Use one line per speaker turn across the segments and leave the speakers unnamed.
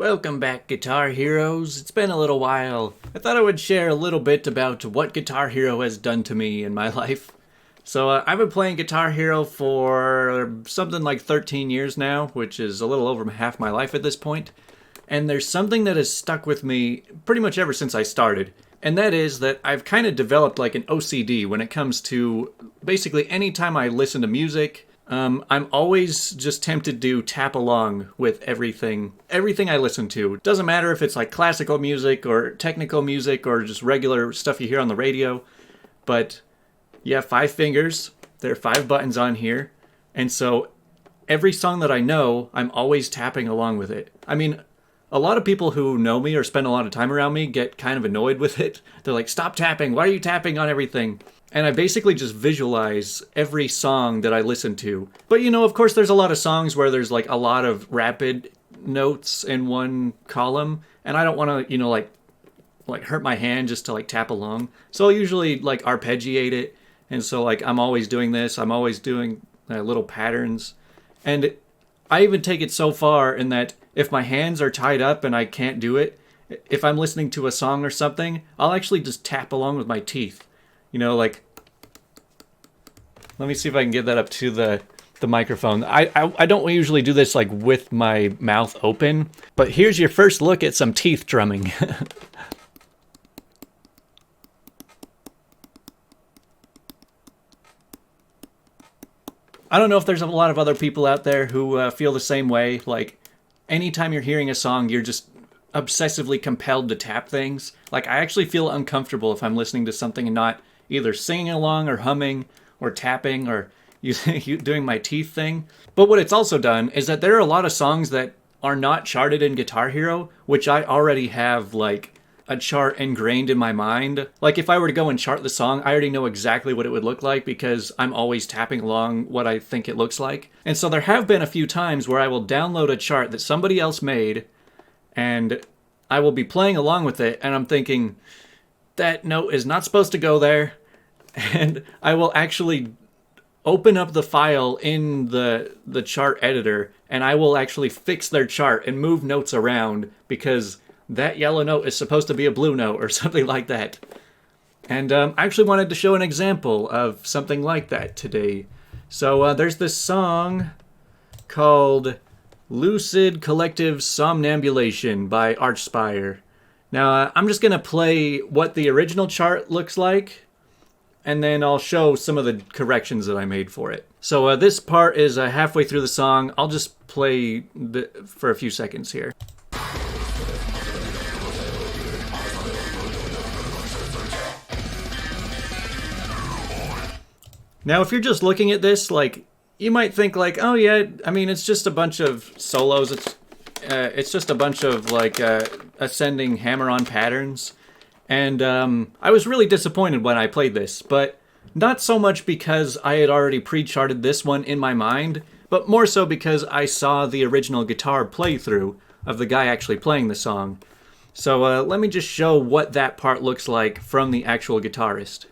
Welcome back, Guitar Heroes. It's been a little while. I thought I would share a little bit about what Guitar Hero has done to me in my life. So I've been playing Guitar Hero for something like 13 years now, which is a little over half my life at this point. And there's something that has stuck with me pretty much ever since I started. And that is that I've kind of developed like an OCD when it comes to basically any time I listen to music. I'm always just tempted to tap along with everything I listen to. It doesn't matter if it's like classical music or technical music or just regular stuff you hear on the radio. But yeah, 5 fingers. There are 5 buttons on here. And so every song that I know, I'm always tapping along with it. I mean, a lot of people who know me or spend a lot of time around me get kind of annoyed with it. They're like, stop tapping. Why are you tapping on everything? And I basically just visualize every song that I listen to. But you know, of course, there's a lot of songs where there's like a lot of rapid notes in one column. And I don't want to, like hurt my hand just to like tap along. So I'll usually like arpeggiate it. And so like I'm always doing this. I'm always doing little patterns. And I even take it so far in that if my hands are tied up and I can't do it, if I'm listening to a song or something, I'll actually just tap along with my teeth. Like, let me see if I can get that up to the microphone. I don't usually do this like with my mouth open, but here's your first look at some teeth drumming. I don't know if there's a lot of other people out there who feel the same way. Like, anytime you're hearing a song, you're just obsessively compelled to tap things. Like, I actually feel uncomfortable if I'm listening to something and not either singing along or humming or tapping or doing my teeth thing. But what it's also done is that there are a lot of songs that are not charted in Guitar Hero, which I already have like a chart ingrained in my mind. Like if I were to go and chart the song, I already know exactly what it would look like because I'm always tapping along what I think it looks like. And so there have been a few times where I will download a chart that somebody else made and I will be playing along with it and I'm thinking, that note is not supposed to go there. And I will actually open up the file in the chart editor and I will actually fix their chart and move notes around because that yellow note is supposed to be a blue note or something like that. And I actually wanted to show an example of something like that today. So there's this song called Lucid Collective Somnambulation by Archspire. Now I'm just going to play what the original chart looks like, and then I'll show some of the corrections that I made for it. So this part is halfway through the song. I'll just play for a few seconds here. Now, if you're just looking at this, like, you might think like, oh yeah, I mean, it's just a bunch of solos. It's just a bunch of like ascending hammer-on patterns. And I was really disappointed when I played this, but not so much because I had already pre-charted this one in my mind, but more so because I saw the original guitar playthrough of the guy actually playing the song. So let me just show what that part looks like from the actual guitarist.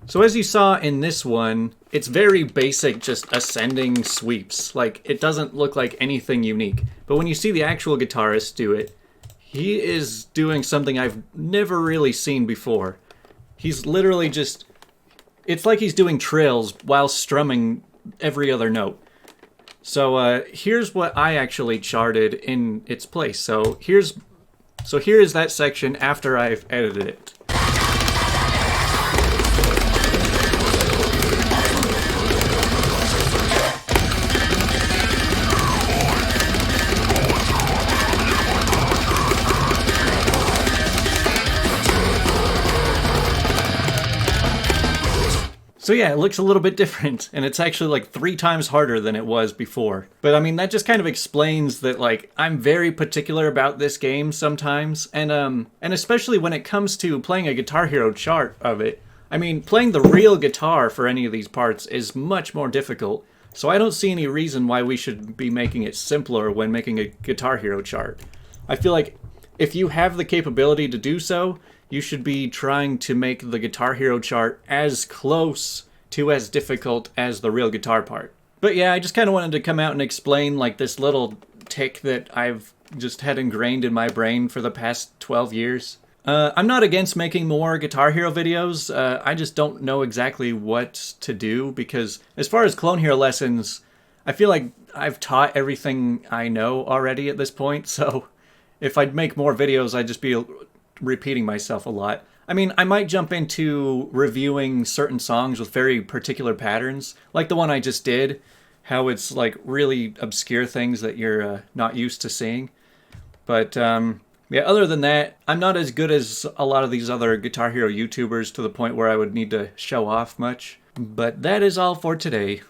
So as you saw in this one, it's very basic, just ascending sweeps. Like, it doesn't look like anything unique. But when you see the actual guitarist do it, he is doing something I've never really seen before. He's literally just... It's like he's doing trills while strumming every other note. So here's what I actually charted in its place. So here is that section after I've edited it. So yeah, it looks a little bit different, and it's actually like 3 times harder than it was before. But I mean, that just kind of explains that like I'm very particular about this game sometimes, and especially when it comes to playing a Guitar Hero chart of it. I mean, playing the real guitar for any of these parts is much more difficult. So I don't see any reason why we should be making it simpler when making a Guitar Hero chart. I feel like if you have the capability to do so, you should be trying to make the Guitar Hero chart as close to as difficult as the real guitar part. But yeah, I just kind of wanted to come out and explain like this little tick that I've just had ingrained in my brain for the past 12 years. I'm not against making more Guitar Hero videos. I just don't know exactly what to do because as far as Clone Hero lessons, I feel like I've taught everything I know already at this point. So if I'd make more videos, I'd just be repeating myself a lot. I mean, I might jump into reviewing certain songs with very particular patterns, like the one I just did, how it's like really obscure things that you're not used to seeing. But yeah, other than that, I'm not as good as a lot of these other Guitar Hero YouTubers to the point where I would need to show off much. But that is all for today.